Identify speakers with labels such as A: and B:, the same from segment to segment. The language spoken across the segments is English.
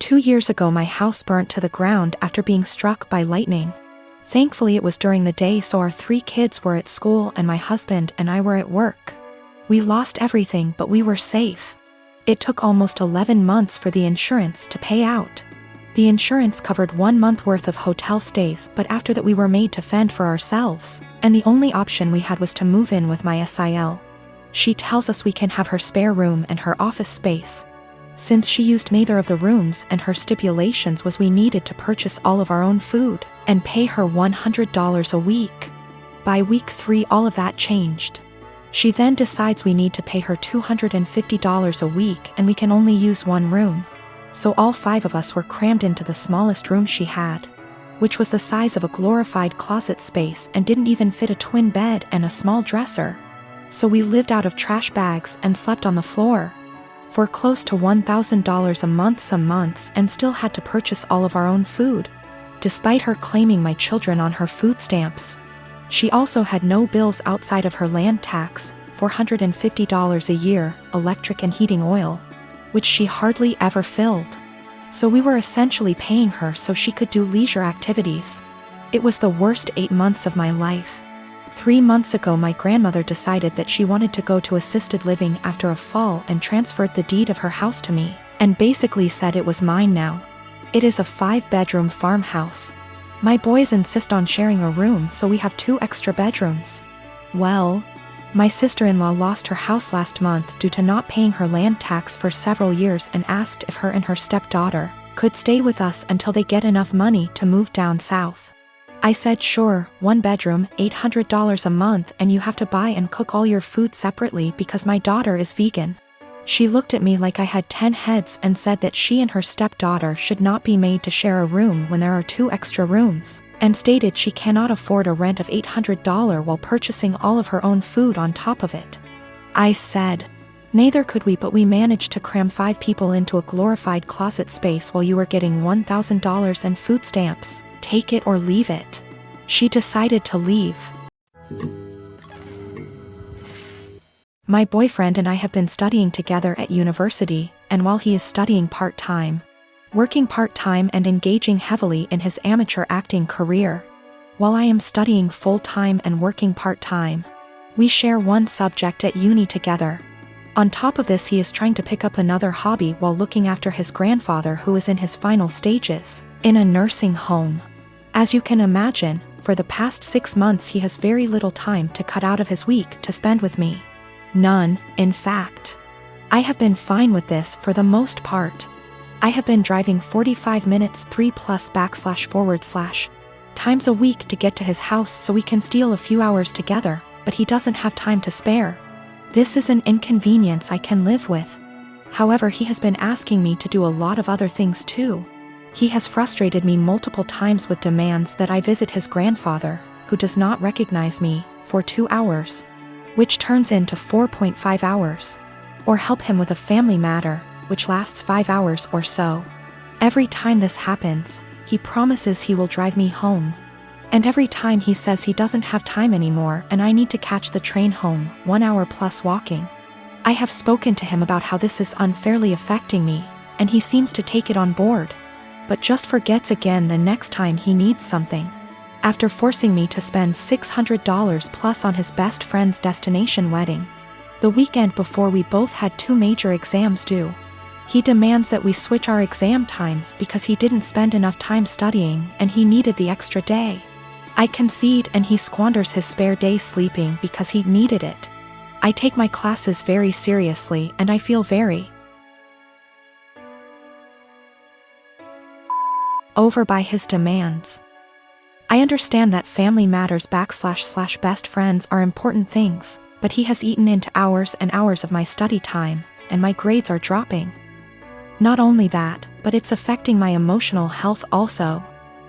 A: 2 years ago my house burnt to the ground after being struck by lightning. Thankfully it was during the day, so our 3 kids were at school and my husband and I were at work. We lost everything, but we were safe. It took almost 11 months for the insurance to pay out. The insurance covered 1 month worth of hotel stays, but after that we were made to fend for ourselves, and the only option we had was to move in with my SIL. She tells us we can have her spare room and her office space. Since she used neither of the rooms, and her stipulations was we needed to purchase all of our own food and pay her $100 a week. By week 3 all of that changed. She then decides we need to pay her $250 a week and we can only use 1 room. So all 5 of us were crammed into the smallest room she had, which was the size of a glorified closet space and didn't even fit a twin bed and a small dresser. So we lived out of trash bags and slept on the floor for close to $1,000 a month some months, and still had to purchase all of our own food, despite her claiming my children on her food stamps. She also had no bills outside of her land tax, $450 a year, electric and heating oil, which she hardly ever filled. So we were essentially paying her so she could do leisure activities. It was the worst 8 months of my life. 3 months ago my grandmother decided that she wanted to go to assisted living after a fall and transferred the deed of her house to me, and basically said it was mine now. It is a 5-bedroom farmhouse. My boys insist on sharing a room, so we have 2 extra bedrooms. Well, my sister-in-law lost her house last month due to not paying her land tax for several years and asked if her and her stepdaughter could stay with us until they get enough money to move down south. I said sure, 1 bedroom, $800 a month, and you have to buy and cook all your food separately because my daughter is vegan. She looked at me like I had 10 heads and said that she and her stepdaughter should not be made to share a room when there are 2 extra rooms, and stated she cannot afford a rent of $800 while purchasing all of her own food on top of it. I said, neither could we, but we managed to cram 5 people into a glorified closet space while you were getting $1,000 and food stamps. Take it or leave it. She decided to leave. My boyfriend and I have been studying together at university, and while he is studying part-time, working part-time and engaging heavily in his amateur acting career, while I am studying full-time and working part-time, we share one subject at uni together. On top of this, he is trying to pick up another hobby while looking after his grandfather, who is in his final stages, in a nursing home. As you can imagine, for the past 6 months he has very little time to cut out of his week to spend with me. None, in fact. I have been fine with this for the most part. I have been driving 45 minutes 3+// times a week to get to his house so we can steal a few hours together, but he doesn't have time to spare. This is an inconvenience I can live with. However, he has been asking me to do a lot of other things too. He has frustrated me multiple times with demands that I visit his grandfather, who does not recognize me, for 2 hours, which turns into 4.5 hours, or help him with a family matter, which lasts 5 hours or so. Every time this happens, he promises he will drive me home. And every time he says he doesn't have time anymore and I need to catch the train home, 1 hour plus walking. I have spoken to him about how this is unfairly affecting me, and he seems to take it on board, but just forgets again the next time he needs something. After forcing me to spend $600 plus on his best friend's destination wedding, the weekend before we both had 2 major exams due, he demands that we switch our exam times because he didn't spend enough time studying and he needed the extra day. I concede and he squanders his spare day sleeping because he needed it. I take my classes very seriously and I feel very over by his demands. I understand that family matters / best friends are important things, but he has eaten into hours and hours of my study time, and my grades are dropping. Not only that, but it's affecting my emotional health also.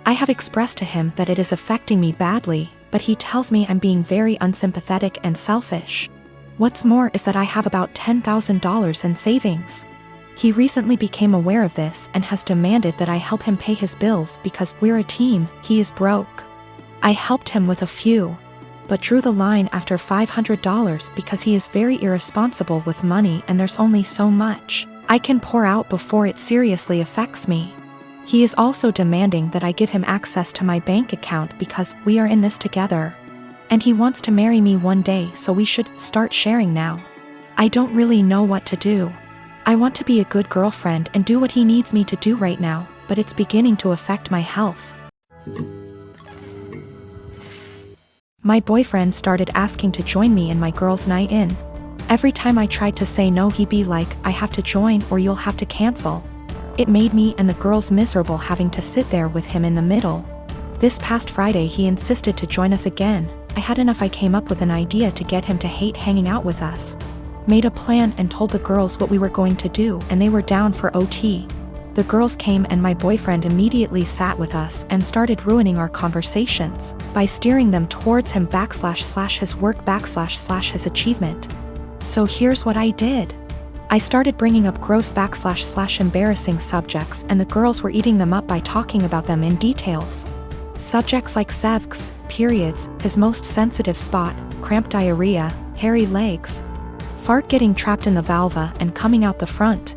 A: I have expressed to him that it is affecting me badly, but he tells me I'm being very unsympathetic and selfish. What's more is that I have about $10,000 in savings. He recently became aware of this and has demanded that I help him pay his bills because we're a team. He is broke. I helped him with a few, but drew the line after $500 because he is very irresponsible with money and there's only so much I can pour out before it seriously affects me. He is also demanding that I give him access to my bank account because we are in this together. And he wants to marry me one day, so we should start sharing now. I don't really know what to do. I want to be a good girlfriend and do what he needs me to do right now, but it's beginning to affect my health. My boyfriend started asking to join me in my girls' night in. Every time I tried to say no, he'd be like, "I have to join or you'll have to cancel." It made me and the girls miserable having to sit there with him in the middle. This past Friday he insisted to join us again. I had enough. I came up with an idea to get him to hate hanging out with us. Made a plan and told the girls what we were going to do, and they were down for OT. The girls came and my boyfriend immediately sat with us and started ruining our conversations by steering them towards him / his work / his achievement. So here's what I did. I started bringing up gross / embarrassing subjects, and the girls were eating them up by talking about them in details. Subjects like sevgs, periods, his most sensitive spot, cramp diarrhea, hairy legs, fart getting trapped in the vulva and coming out the front,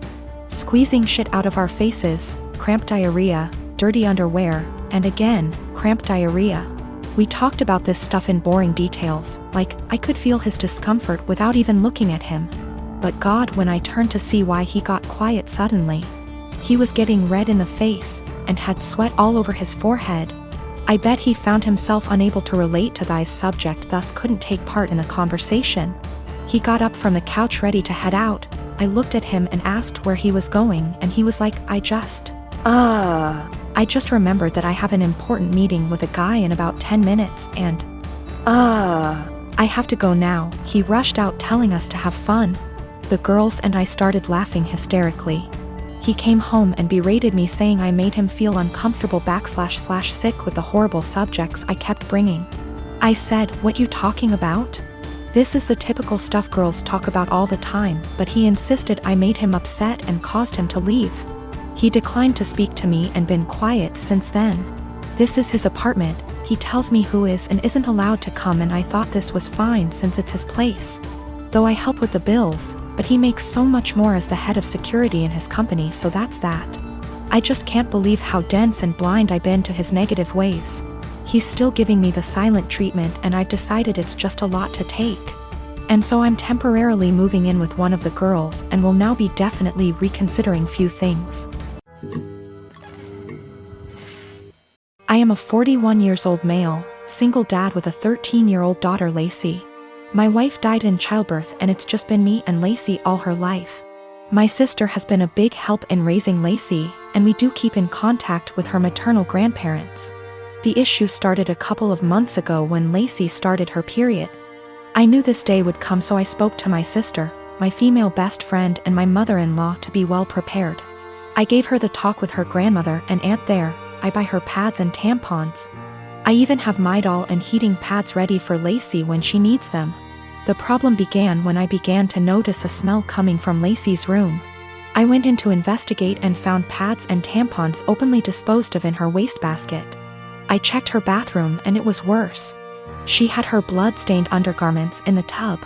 A: squeezing shit out of our faces, cramp diarrhea, dirty underwear, and again, cramp diarrhea. We talked about this stuff in boring details, like, I could feel his discomfort without even looking at him. But God, when I turned to see why, he got quiet suddenly. He was getting red in the face, and had sweat all over his forehead. I bet he found himself unable to relate to this subject, thus couldn't take part in the conversation. He got up from the couch ready to head out. I looked at him and asked where he was going, and he was like, I just remembered that I have an important meeting with a guy in about 10 minutes and I have to go now. He rushed out telling us to have fun. The girls and I started laughing hysterically. He came home and berated me, saying I made him feel uncomfortable / sick with the horrible subjects I kept bringing. I said, what you talking about? This is the typical stuff girls talk about all the time, but he insisted I made him upset and caused him to leave. He declined to speak to me and been quiet since then. This is his apartment. He tells me who is and isn't allowed to come, and I thought this was fine since it's his place. Though I help with the bills, but he makes so much more as the head of security in his company, so that's that. I just can't believe how dense and blind I've been to his negative ways. He's still giving me the silent treatment, and I've decided it's just a lot to take. And so I'm temporarily moving in with one of the girls and will now be definitely reconsidering few things. I am a 41 years old male, single dad with a 13-year-old daughter, Lacey. My wife died in childbirth, and it's just been me and Lacey all her life. My sister has been a big help in raising Lacey, and we do keep in contact with her maternal grandparents. The issue started a couple of months ago when Lacey started her period. I knew this day would come, so I spoke to my sister, my female best friend, and my mother-in-law to be well prepared. I gave her the talk with her grandmother and aunt there. I buy her pads and tampons. I even have Midol and heating pads ready for Lacey when she needs them. The problem began when I began to notice a smell coming from Lacey's room. I went in to investigate and found pads and tampons openly disposed of in her wastebasket. I checked her bathroom and it was worse. She had her blood-stained undergarments in the tub.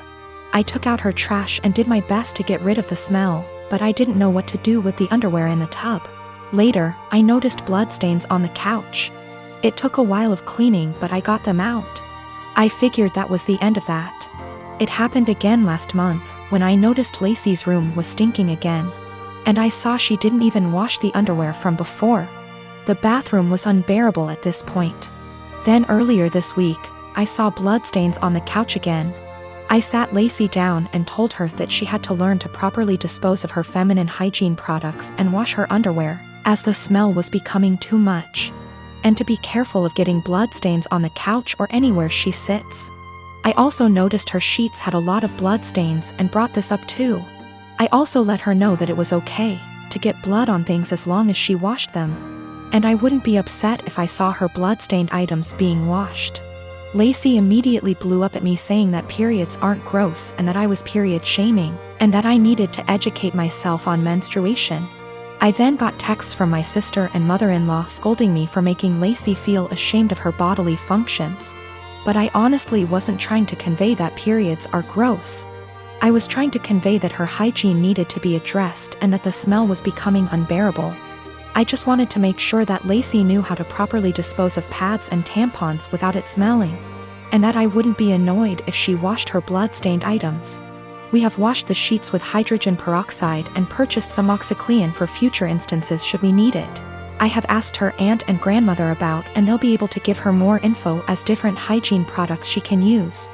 A: I took out her trash and did my best to get rid of the smell, but I didn't know what to do with the underwear in the tub. Later, I noticed bloodstains on the couch. It took a while of cleaning, but I got them out. I figured that was the end of that. It happened again last month, when I noticed Lacey's room was stinking again. And I saw she didn't even wash the underwear from before. The bathroom was unbearable at this point. Then earlier this week, I saw bloodstains on the couch again. I sat Lacey down and told her that she had to learn to properly dispose of her feminine hygiene products and wash her underwear, as the smell was becoming too much. And to be careful of getting bloodstains on the couch or anywhere she sits. I also noticed her sheets had a lot of bloodstains and brought this up too. I also let her know that it was okay to get blood on things as long as she washed them. And I wouldn't be upset if I saw her bloodstained items being washed. Lacey immediately blew up at me, saying that periods aren't gross and that I was period shaming, and that I needed to educate myself on menstruation. I then got texts from my sister and mother-in-law scolding me for making Lacey feel ashamed of her bodily functions. But I honestly wasn't trying to convey that periods are gross. I was trying to convey that her hygiene needed to be addressed and that the smell was becoming unbearable. I just wanted to make sure that Lacey knew how to properly dispose of pads and tampons without it smelling, and that I wouldn't be annoyed if she washed her blood-stained items. We have washed the sheets with hydrogen peroxide and purchased some OxyClean for future instances should we need it. I have asked her aunt and grandmother about, and they'll be able to give her more info as different hygiene products she can use.